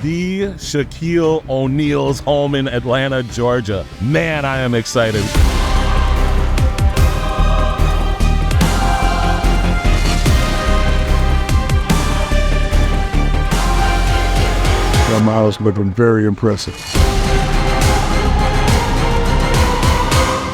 the Shaquille O'Neal's home in Atlanta, Georgia. Man, I am excited. That model's looking very impressive.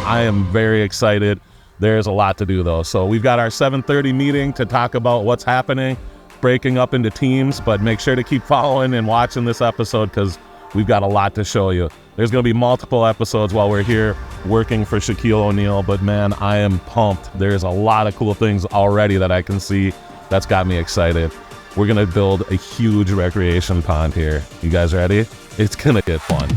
I am very excited. There's a lot to do though. So we've got our 7:30 meeting to talk about what's happening, breaking up into teams, but make sure to keep following and watching this episode because we've got a lot to show you. There's going to be multiple episodes while we're here working for Shaquille O'Neal, but man, I am pumped. There's a lot of cool things already that I can see that's got me excited. We're going to build a huge recreation pond here. You guys ready? It's going to get fun.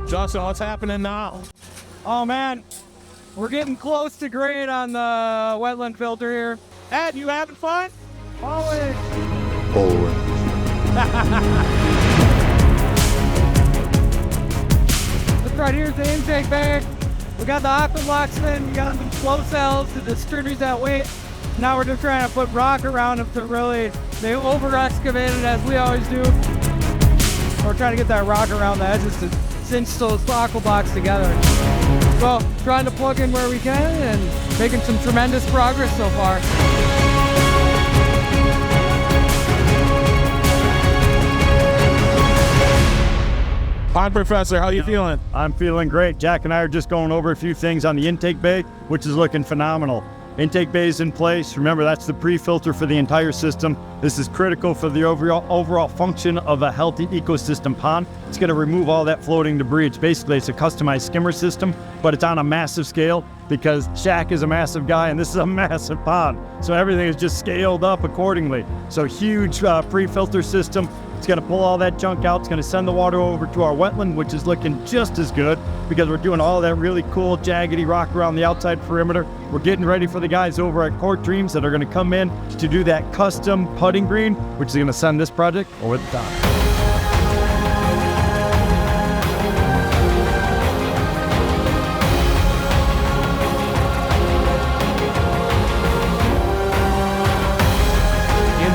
Justin, what's happening now? Oh man, we're getting close to grade on the wetland filter here. Ed, you having fun? Always. Always. This right here's the intake bag. We got the aqua blocks in, we got the flow cells to distribute that weight. Now we're just trying to put rock around them to really, they over excavate it as we always do. We're trying to get that rock around the edges to cinch those aqua blocks together. So, trying to plug in where we can and making some tremendous progress so far. Pond Professor, how you feeling? I'm feeling great. Jack and I are just going over a few things on the intake bay, which is looking phenomenal. Intake bay is in place. Remember, that's the pre-filter for the entire system. This is critical for the overall function of a healthy ecosystem pond. It's going to remove all that floating debris. It's a customized skimmer system, but it's on a massive scale because Shaq is a massive guy and this is a massive pond. So everything is just scaled up accordingly. So huge pre-filter system. It's going to pull all that junk out. It's going to send the water over to our wetland, which is looking just as good because we're doing all that really cool jaggedy rock around the outside perimeter. We're getting ready for the guys over at Court Dreams that are going to come in to do that custom putting green, which is going to send this project over the top.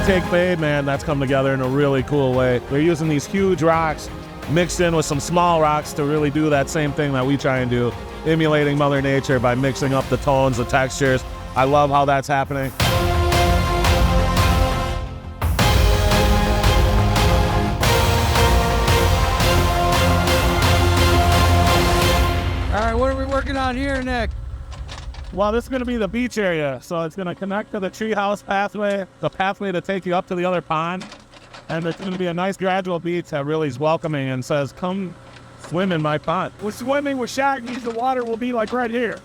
Intake bay, man, that's come together in a really cool way. They're using these huge rocks mixed in with some small rocks to really do that same thing that we try and do, emulating Mother Nature by mixing up the tones, the textures. I love how that's happening. All right, what are we working on here, Nick? Well, this is going to be the beach area, so it's going to connect to the treehouse pathway, the pathway to take you up to the other pond, and it's going to be a nice gradual beach that really is welcoming and says, come swim in my pond. We're swimming with Shaq means the water will be like right here.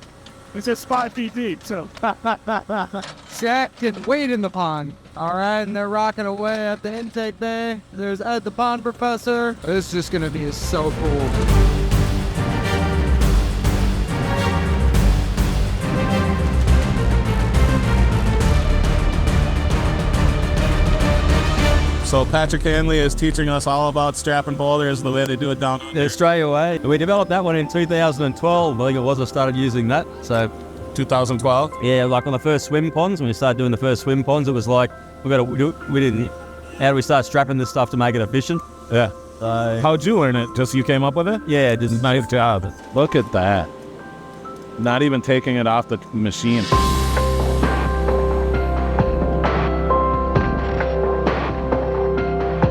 It's just 5 feet deep, so. Shaq can wade in the pond. All right, and they're rocking away at the intake bay. There's Ed, the pond professor. This is just going to be so cool. So Patrick Hanley is teaching us all about strapping boulders, the way they do it down the Australia way. We developed that one in 2012. I think it was. I started using that. So 2012? Yeah, like on the first swim ponds, when we started doing the first swim ponds, it was like, how do we start strapping this stuff to make it efficient? Yeah. How'd you learn it? Just you came up with it? Yeah, just nice job. Look at that. Not even taking it off the machine.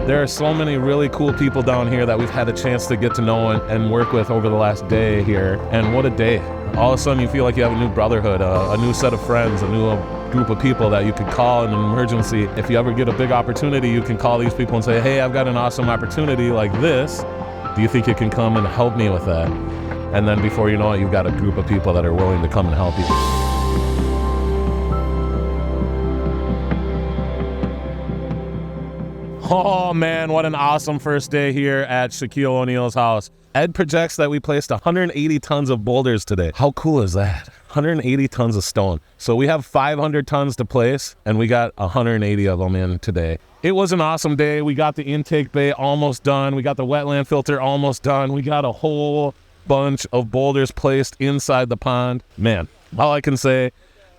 There are so many really cool people down here that we've had a chance to get to know and work with over the last day here. And what a day. All of a sudden you feel like you have a new brotherhood, a new set of friends, a new group of people that you could call in an emergency. If you ever get a big opportunity, you can call these people and say, hey, I've got an awesome opportunity like this. Do you think you can come and help me with that? And then before you know it, you've got a group of people that are willing to come and help you. Oh man, what an awesome first day here at Shaquille O'Neal's house. Ed projects that we placed 180 tons of boulders today. How cool is that? 180 tons of stone. So we have 500 tons to place, and we got 180 of them in today. It was an awesome day. We got the intake bay almost done. We got the wetland filter almost done. We got a whole bunch of boulders placed inside the pond. Man, all I can say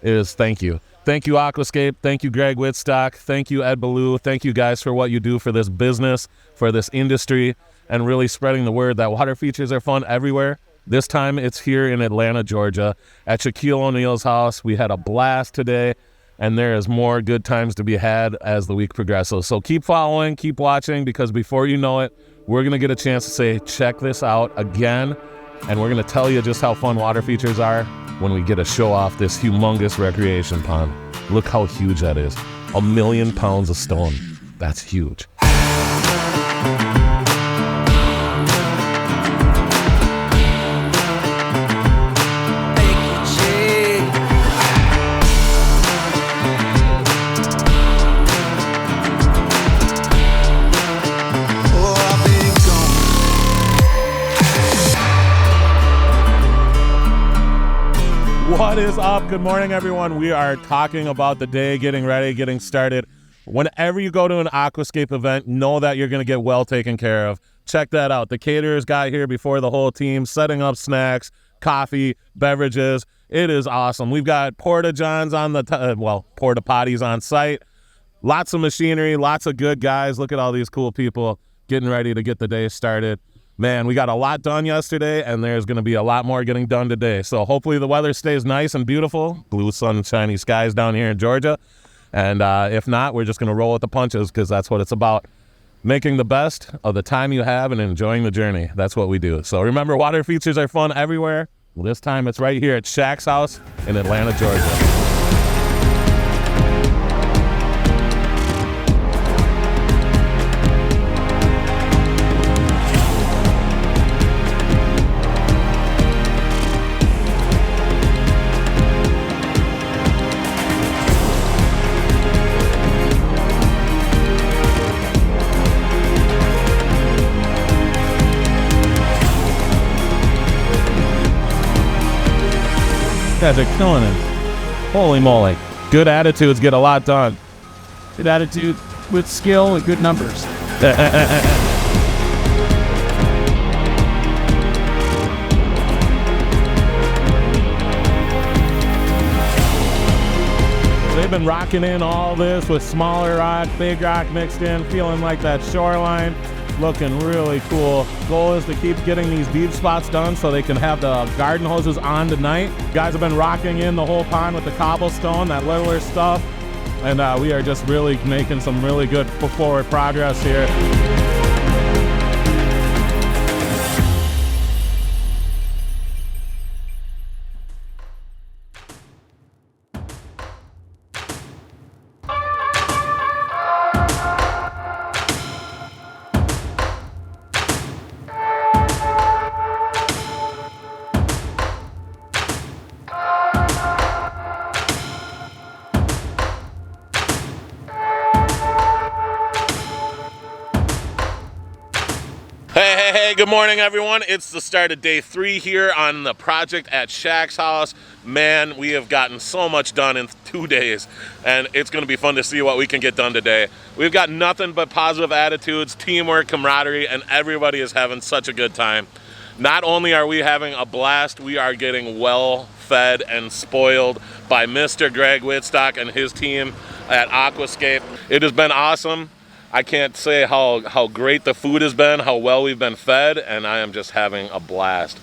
is thank you. Thank you, Aquascape. Thank you, Greg Wittstock. Thank you, Ed Ballou. Thank you guys for what you do for this business, for this industry, and really spreading the word that water features are fun everywhere. This time it's here in Atlanta, Georgia, at Shaquille O'Neal's house. We had a blast today, and there is more good times to be had as the week progresses. So keep following, keep watching, because before you know it, we're going to get a chance to say, check this out again, and we're going to tell you just how fun water features are when we get to show off this humongous recreation pond. Look how huge that is. 1 million pounds of stone. That's huge. What is up? Good morning, everyone. We are talking about the day, getting ready, getting started. Whenever you go to an Aquascape event, know that you're going to get well taken care of. Check that out. The caterers got here before the whole team, setting up snacks, coffee, beverages. It is awesome. We've got porta-johns on the, porta-potties on site. Lots of machinery, lots of good guys. Look at all these cool people getting ready to get the day started. Man, we got a lot done yesterday, and there's going to be a lot more getting done today. So hopefully the weather stays nice and beautiful. Blue, sunshiny skies down here in Georgia. And if not, we're just going to roll with the punches, because that's what it's about. Making the best of the time you have and enjoying the journey. That's what we do. So remember, water features are fun everywhere. Well, this time it's right here at Shaq's house in Atlanta, Georgia. Guys are killing it. Holy moly. Good attitudes get a lot done. Good attitude with skill and good numbers. They've been rocking in all this with smaller rock, big rock mixed in, feeling like that shoreline. Looking really cool. Goal is to keep getting these deep spots done so they can have the garden hoses on tonight. Guys have been rocking in the whole pond with the cobblestone, that littler stuff. And we are just really making some really good forward progress here. Hey, good morning, everyone. It's the start of day 3 here on the project at Shaq's house. Man, we have gotten so much done in 2 days, and it's going to be fun to see what we can get done today. We've got nothing but positive attitudes, teamwork, camaraderie, and everybody is having such a good time. Not only are we having a blast, we are getting well fed and spoiled by Mr. Greg Wittstock and his team at Aquascape. It has been awesome. I can't say how great the food has been, how well we've been fed, and I am just having a blast.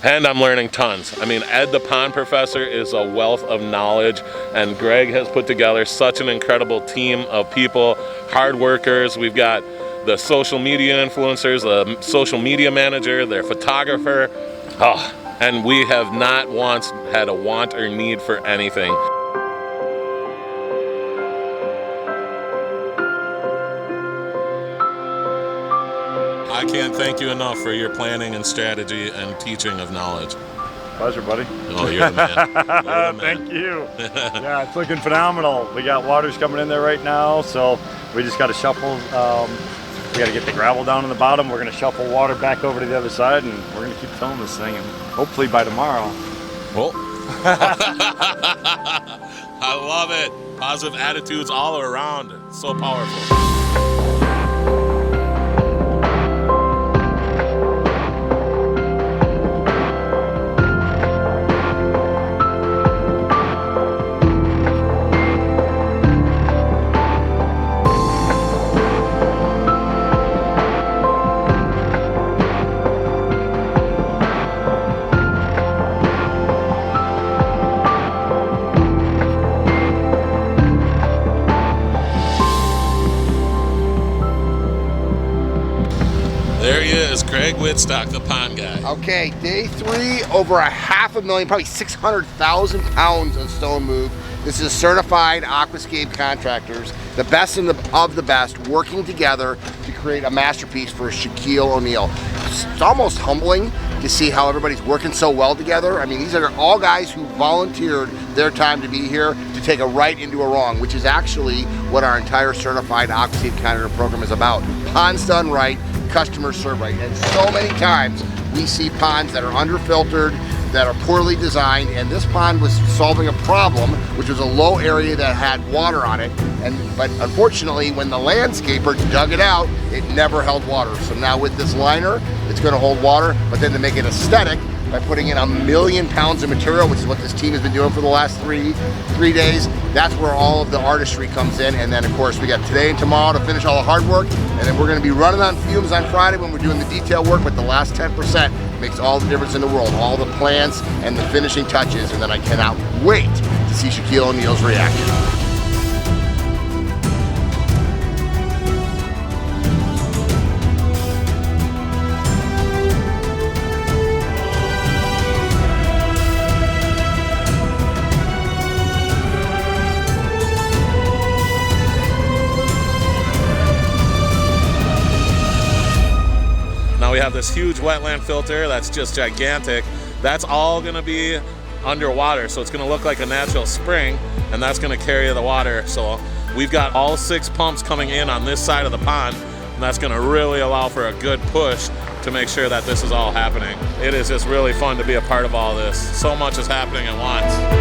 And I'm learning tons. I mean, Ed the Pond Professor is a wealth of knowledge, and Greg has put together such an incredible team of people, hard workers. We've got the social media influencers, the social media manager, their photographer. And we have not once had a want or need for anything. I can't thank you enough for your planning and strategy and teaching of knowledge. Pleasure, buddy. Oh, you're the man. You're the man. Thank you. Yeah, it's looking phenomenal. We got waters coming in there right now, so we just got to shuffle We got to get the gravel down on the bottom. We're going to shuffle water back over to the other side, and we're going to keep filling this thing. And hopefully by tomorrow. Well, I love it. Positive attitudes all around. So powerful. There he is, Craig Wittstock, the pond guy. Okay, day 3, over 500,000, probably 600,000 pounds of stone moved. This is certified aquascape contractors, the best of the best, working together to create a masterpiece for Shaquille O'Neal. It's almost humbling to see how everybody's working so well together. I mean, these are all guys who volunteered their time to be here to take a right into a wrong, which is actually what our entire certified aquascape contractor program is about. Ponds done right, customers served right. And so many times we see ponds that are underfiltered, that are poorly designed, and this pond was solving a problem, which was a low area that had water on it. But unfortunately, when the landscaper dug it out, it never held water. So now with this liner, it's going to hold water, but then to make it aesthetic, by putting in 1 million pounds of material, which is what this team has been doing for the last three days, that's where all of the artistry comes in. And then of course we got today and tomorrow to finish all the hard work, and then we're going to be running on fumes on Friday when we're doing the detail work, but the last 10% makes all the difference in the world, all the plants and the finishing touches. And then I cannot wait to see Shaquille O'Neal's reaction. Now we have this huge wetland filter that's just gigantic. That's all gonna be underwater, so it's gonna look like a natural spring, and that's gonna carry the water. So we've got all 6 pumps coming in on this side of the pond, and that's gonna really allow for a good push to make sure that this is all happening. It is just really fun to be a part of all this. So much is happening at once.